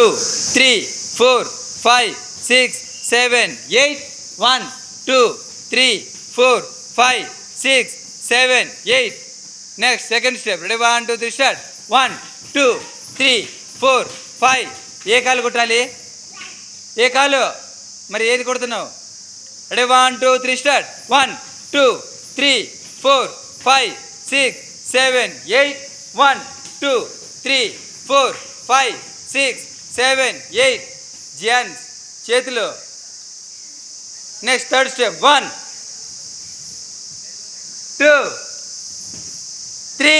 3 4 5 6 7 8 1 2 3 4 5 6 7 8 next second step ready 1 2 3 start 1 2 3 4 5 ఏ కాలు కొట్టాలి ఏ కాలు మరి ఏది కొడుతున్నావు రెడీ 1 2 3 స్టార్ట్ 1 2 3 4 5 6 7 8 1 2 3 4 5 6 7 8 జియాన్స్ చేతులు నెక్స్ట్ థర్డ్ స్టెప్ 1 2 3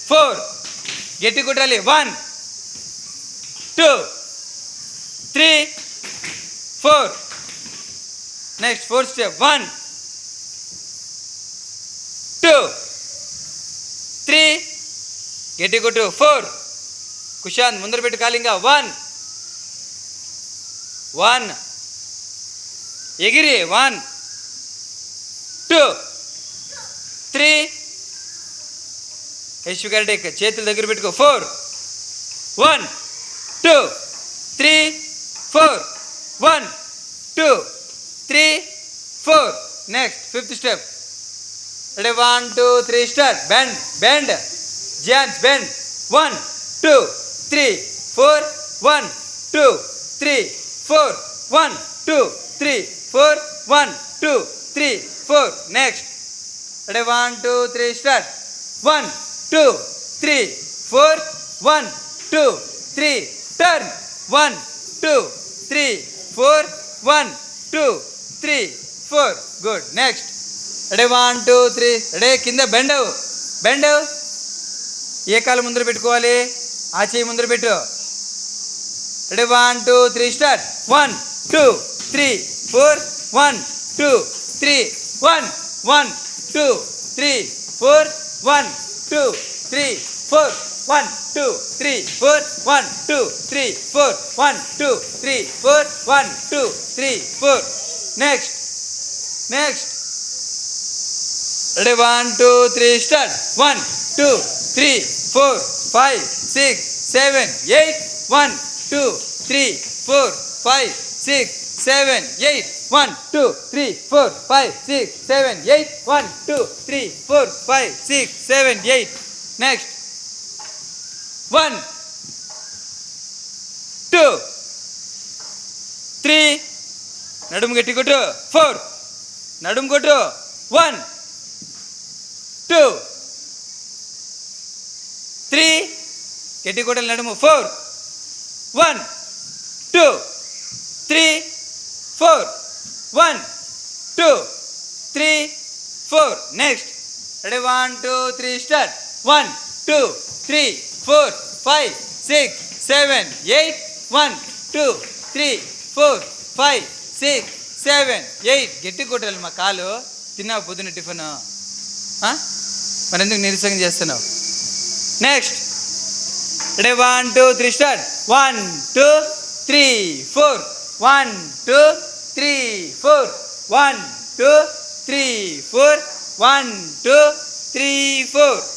4 గట్టి కొట్టాలి 1 2 3 4 నెక్స్ట్ ఫోర్త్ స్టెప్ 1 2 3 గట్టి కొట్టు 4 కుశాంత్ ముందర పెట్టు కాలింగా 1 1 ఎగిరి 1 2 3 యశ్వికారెడ్డి చేతుల దగ్గర పెట్టుకో 4 1 2 3 4 1 2 3 4 next fifth step ready 1 2 3 start bend జాన్స్ bend 1 2 3 4 1 2 3 4 1 2 3 4 1 2 3 4 next ready 1 2 3 start 1 2 3 4 1 2 3 turn 1 2 3 4 1 2 3 4 good next ready 1 2 3 ready కింద బెండ్ ఏ కాలు ముందర పెట్టుకోవాలి ఆ చేయి ముందర పెట్టు ready 1 2 3 start 1 2 3 4 1 2 3 1 1 2 3 4 1 2 3 4 1 2 3 4 1 2 3 4 1 2 3 4 1 2 3 4 next ready 1 2 3 start 1 2 3 4 5 6 7 8 1 2 3 4 5 6 7 8 1 2 3 4 5 6 7 8 1 2 3 4 5 6 7 8 next 1 2 3 నడుము గట్టి కొట్టు 4 నడుము కొట్టు 1 2 3 గట్టి కొట్టాలి నడుము 4 1 2 3 4 1 2 3 4 నెక్స్ట్ రెడీ 1 2 3 స్టార్ట్ 1 2 3 4 5 6 7 8 1 2 3 4 5 6 7 8 గట్టి కొట్టాలి మా కాలు తిన్నావు పొద్దున్న టిఫిన్ మరి ఎందుకు నిరసన చేస్తున్నావు నెక్స్ట్ రెడీ 1 2 3 స్టార్ట్ 1 2 3 4 1 2 3 4 1 2 3 4 1 2 3 4